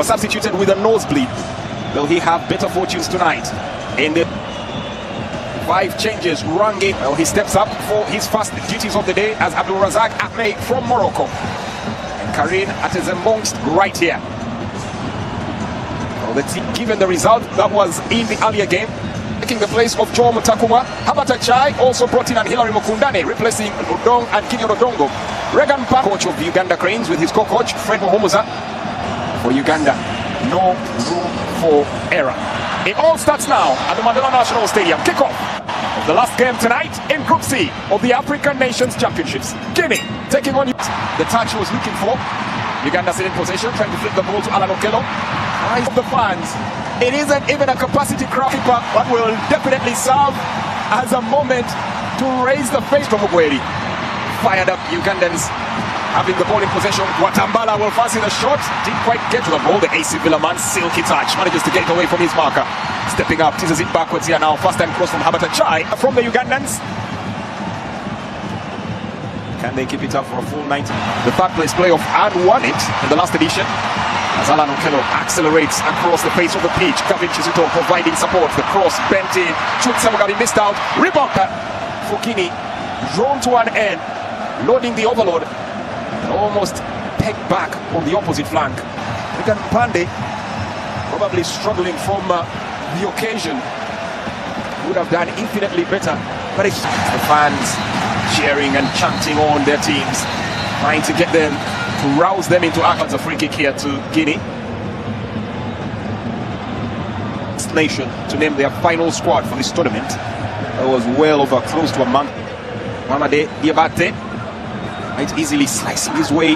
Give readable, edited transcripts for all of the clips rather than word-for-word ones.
was substituted with a nosebleed. Will he have better fortunes tonight? In the 5 changes, Rangi, well, he steps up for his first duties of the day as Abdul Razak Ahmed from Morocco. And Karim Atezembongst right here. Well, let's see, given the result that was in the earlier game, taking the place of Joe Mutakuma, Habata Chai also brought in and Hilary Mukundane, replacing Odong and Gideon Odongo. Regan Park, coach of the Uganda Cranes, with his co-coach Fred Muhomuza. For Uganda, no room for error. It all starts now at the Mandela National Stadium. Kickoff of the last game tonight in Group C of the African Nations Championships. Guinea taking on the touch he was looking for. Uganda still in possession, trying to flip the ball to Alan Okello. Eyes of the fans. It isn't even a capacity crowd, but will definitely serve as a moment to raise the face from Ogweri. Fired up Ugandans having the ball in possession. Watambala will fancy the shot. Didn't quite get to the ball. The AC Villa man, silky touch, manages to get away from his marker. Stepping up, teases it backwards here now. First time cross from Habata Chai from the Ugandans. Can they keep it up for a full 90? The third place playoff and won it in the last edition. As Alan Okello accelerates across the face of the pitch. Kevin Chizito providing support. The cross bent in. Chutsa Mugabe missed out. Rebound for Guinea. Drawn to an end. Loading the overload. Almost pegged back on the opposite flank. Regan Pande probably struggling from the occasion. Would have done infinitely better. But it's the fans cheering and chanting on their teams, trying to get them to rouse them into action. A free kick here to Guinea. Nation to name their final squad for this tournament. It was well over close to a month. Mamade Diabate might easily slicing his way.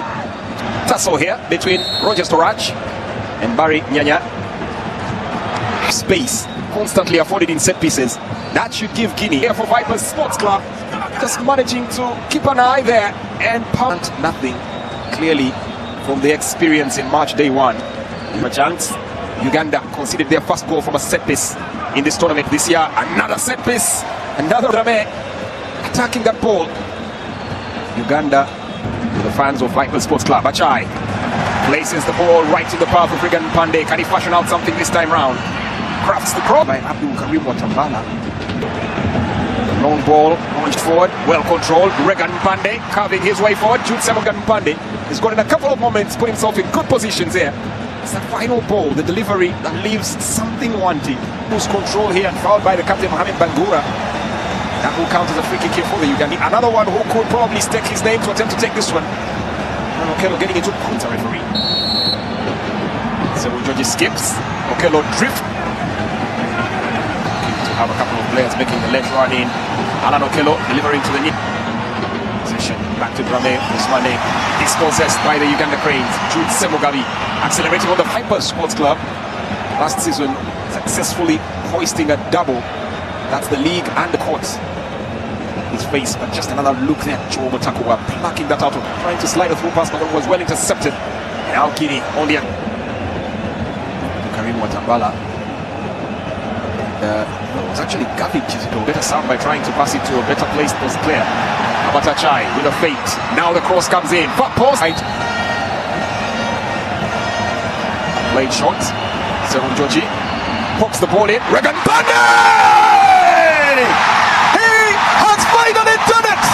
Tussle here between Roger Storach and Barry Nyanya. Space constantly afforded in set pieces. That should give Guinea here for Vipers Sports Club. Just managing to keep an eye there and pound nothing. Clearly from the experience in match day 1. A chance. Uganda conceded their first goal from a set piece in this tournament this year. Another set piece. Another Drame attacking that ball. Uganda, the fans of Vipers Sports Club. Achai places the ball right in the path of Regan Pande. Can he fashion out something this time round? Crafts the cross by Abdul Karim Watambala. Long ball launched forward, well controlled. Regan Pande carving his way forward. Regan Pande has got in a couple of moments, put himself in good positions here. It's the final ball, the delivery that leaves something wanting. Who's control here, fouled by the captain Mohamed Bangura. That will count as a free kick here for the Uganda. Another one who could probably stake his name to attempt to take this one. Okello getting into counter referee. So Georgie skips. Okello drift. To have a couple of players making the left run in. Alan Okello delivering to the knee. Position back to Drame Usmane. Dispossessed by the Uganda Cranes. Jude Semugabi accelerating on the Vipers Sports Club. Last season successfully hoisting a double. That's the league and the courts. His face, but just another look there. Joe Mutakuma plucking that out of, trying to slide a through pass, but it was well intercepted. Now Guinea only Karim Watambala. It was actually Gavi Chizito. Better sound by trying to pass it to a better placed post player. Habata Chai with a feint. Now the cross comes in. Back post. Played shot. Seven Georgie pokes the ball in. Regan Pande! He has finally done it!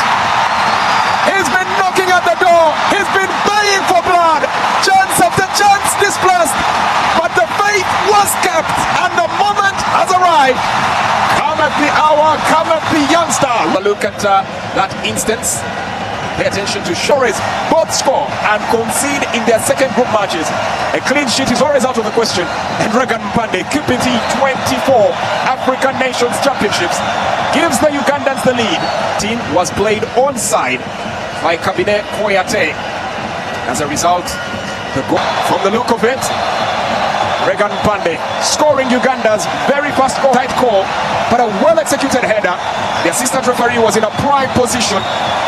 He's been knocking at the door. He's been baying for blood. Chance after chance displaced. But the faith was kept and the moment has arrived. Come at the hour, come at the youngster. Look at that instance. Pay attention to Shores. Both score and concede in their second group matches. A clean sheet is always out of the question. And Regan Pande, keeping the 24 African Nations Championships, gives the Ugandans the lead. Team was played onside by Kabine Koyate. As a result, the goal from the look of it, Regan Pande scoring Uganda's very first goal. Tight call, but a well-executed header. The assistant referee was in a prime position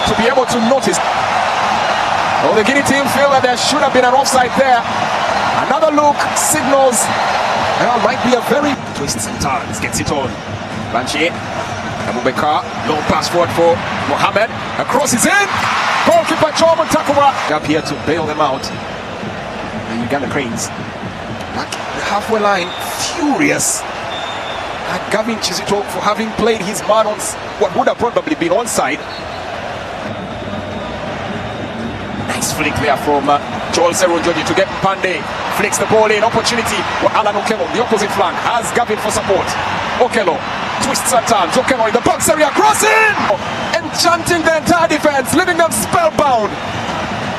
to be able to notice. Well, the Guinea team feel that there should have been an offside there. Another look signals might be a very twists and turns. Gets it on. Banchi, Abubakar, long pass forward for Mohamed. Across is in. Goalkeeper Joe Mutakuma up here to bail them out. The Uganda Cranes Back the halfway line, furious at Gavin Chizito for having played his man on what would have probably been onside. Nice flick there from Joel Serunjoji to get Pande. Flicks the ball in, opportunity for Alan Okello. The opposite flank has Gavin for support. Okello twists and turns. Okello in the box area, crossing! Enchanting the entire defense, leaving them spellbound.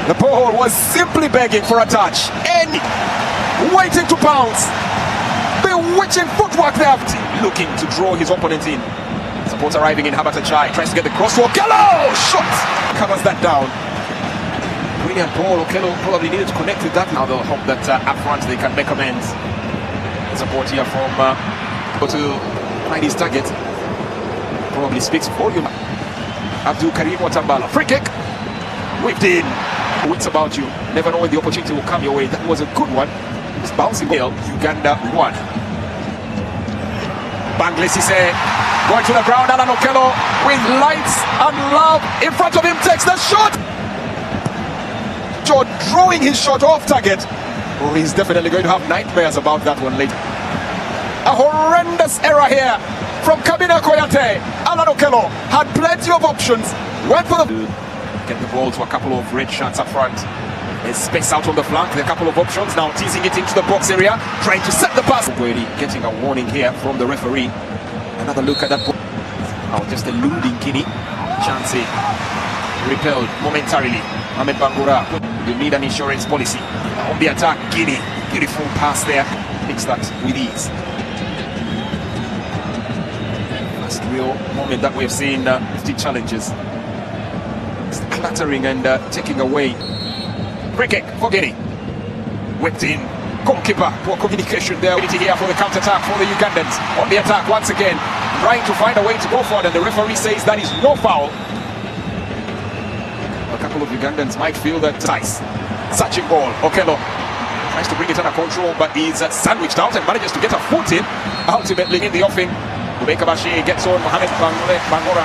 The ball was simply begging for a touch. And waiting to pounce. Bewitching footwork there. Looking to draw his opponent in. Support arriving in Habata Chai. Tries to get the cross to Okello. Shot! Covers that down. Brilliant ball. Okello probably needed to connect with that. Now they'll hope that up front they can make amends. Support here from to find his target. Probably speaks volume. Abdul Karim Watambala. Free kick. Whipped in. Wits about you. Never know when the opportunity will come your way. That was a good one. It's bouncing ball. Uganda 1. Banglesise going to the ground. Alan Okello with lights and love in front of him takes the shot. Drawing his shot off target. Oh, he's definitely going to have nightmares about that one later. A horrendous error here from Kabina Koyate. Alan Okello had plenty of options. Went for the... Get the ball to a couple of red shirts up front. There's space out on the flank. There are a couple of options. Now teasing it into the box area. Trying to set the pass. Getting a warning here from the referee. Another look at that ball. Oh, just eluding Guinea. Chansey repelled momentarily. Ahmed Bangura, you need an insurance policy. On the attack, Guinea. Beautiful pass there. Picks that with ease. Last real moment that we've seen 50 challenges. It's clattering and taking away. Free kick for Guinea. Whipped in. Goalkeeper. Poor communication there. Here for the counter-attack for the Ugandans. On the attack once again. Trying to find a way to go forward, and the referee says that is no foul. A couple of Ugandans might feel that size. Searching ball. Okello tries to bring it under control, but he's sandwiched out and manages to get a foot in. Ultimately in the offing. Ubekabashi gets on Mohamed Bangora.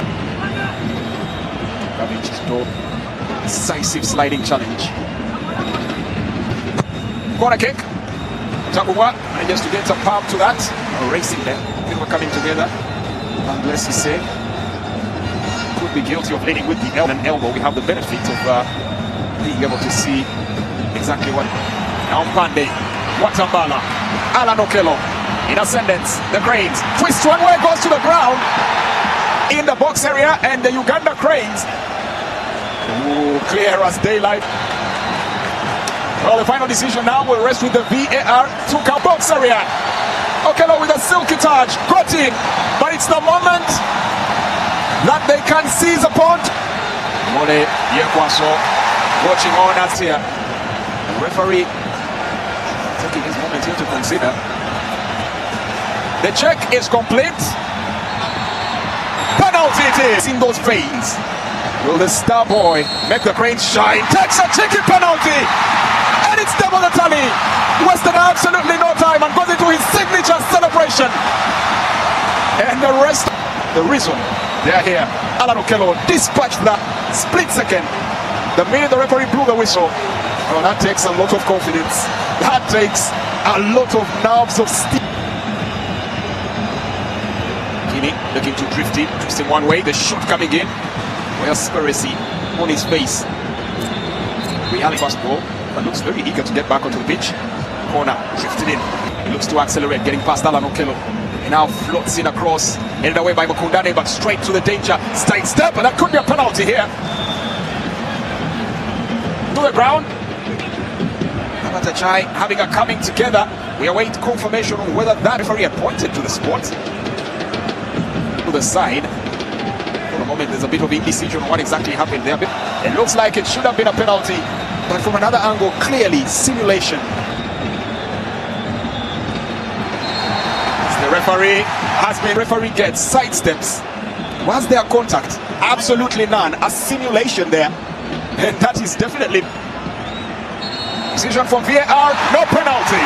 Decisive sliding challenge. Corner kick. Tabuwa manages to get a palm to that. Racing there. People coming together. Banglesise could be guilty of leading with the elbow. We have the benefit of being able to see exactly what. Now Pande, Watambala, Alan Okello in ascendance. The Cranes twist one way, goes to the ground in the box area, and the Uganda Cranes clear as daylight. Well, the final decision now will rest with the VAR to count box area. Okello with a silky touch, got in, but it's the moment that they can seize upon. Mole Yekwaso watching on us here. The referee taking his moment here to consider. The check is complete. Penalty it is in those veins. Will the star boy make the Cranes shine? Takes a cheeky penalty, and it's double the tally. Wasted absolutely no time and goes into his signature celebration. And the rest, the reason they're here. Alan Okello dispatched that split second. The minute the referee blew the whistle. Well, that takes a lot of confidence. That takes a lot of nerves of steel. Guinea looking to drift in, twisting one way. The shot coming in. Well, Spiracy on his face. Reality fast ball, but looks very eager to get back onto the pitch. Corner, drifted in. He looks to accelerate, getting past Alan Okello. He now floats in across, headed away by Mukundane, but straight to the danger. Side step, and that could be a penalty here. To the ground. Habata Chai having a coming together. We await confirmation on whether that referee had pointed to the spot. To the side. For the moment, there's a bit of indecision on what exactly happened there. It looks like it should have been a penalty, but from another angle, clearly simulation. The referee gets sidesteps. Was there contact? Absolutely none. A simulation there, and that is definitely decision from VAR. No penalty.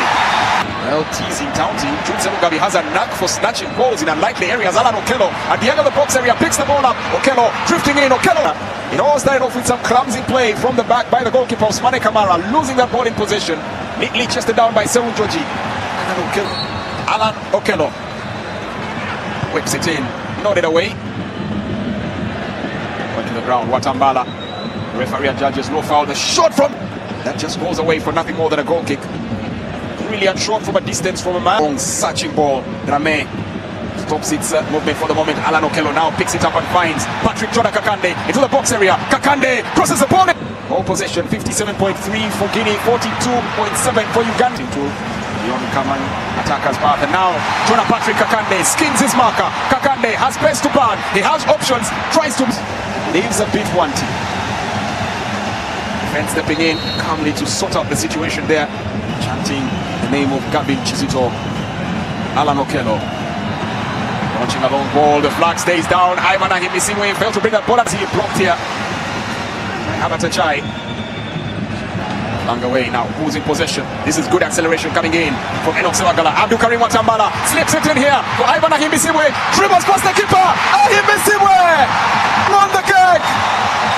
Well, teasing, taunting. Junse Mugabe has a knack for snatching balls in unlikely areas. Alan Okello at the end of the box area picks the ball up. Okello drifting in. Okello, it all started off with some clumsy play from the back by the goalkeeper Osmane Kamara, losing that ball in possession. Neatly chested down by Serunjoji. Alan Okello whips it in, nodded away. Went to the ground. Watambala. Referee and judges no foul. The shot from that just goes away for nothing more than a goal kick. Brilliant shot from a distance from a man. Long searching ball. Rame stops its movement for the moment. Alan Okello now picks it up and finds Patrick Jona Kakande into the box area. Kakande crosses the ball. Ball possession 57.3 for Guinea, 42.7 for Uganda. Into the oncoming attacker's path, and now Jona Patrick Kakande skins his marker. Kakande has space to burn. He has options. Tries to leaves a bit wanting. Defense stepping in calmly to sort out the situation there. Chanting the name of Gavin Chizito. Alan Okello launching a long ball. The flag stays down. Ivan Ahimisiwe failed to bring that ball up. He blocked here. Habatachai. Long away now. Who's in possession? This is good acceleration coming in from Enoch Sewagala. Abdul Karim Watambala slips it in here for Ivan Ahimisiwe. Dribbles past the keeper. Ahimisiwe on the kick.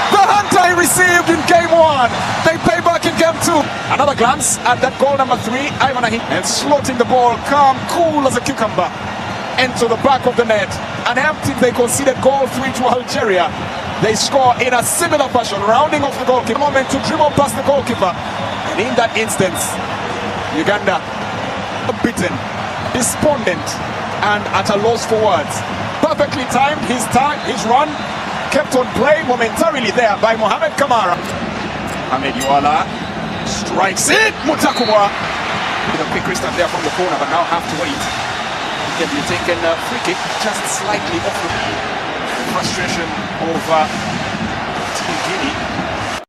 The hunter he received in game 1. They pay back in game 2. Another glance at that goal number 3. Ivan Ahim and slotting the ball calm, cool as a cucumber into the back of the net. And empty, they conceded goal 3 to Algeria. They score in a similar fashion, rounding off the goalkeeper. Moment to dribble past the goalkeeper. And in that instance, Uganda beaten, despondent, and at a loss for words. Perfectly timed, his run kept on play momentarily there by Mohamed Kamara. Ahmed Yuala strikes it. Mutakuwa with a quick restart there from the corner, but now have to wait. He'll be taken a free kick just slightly off the frustration of Team Guinea.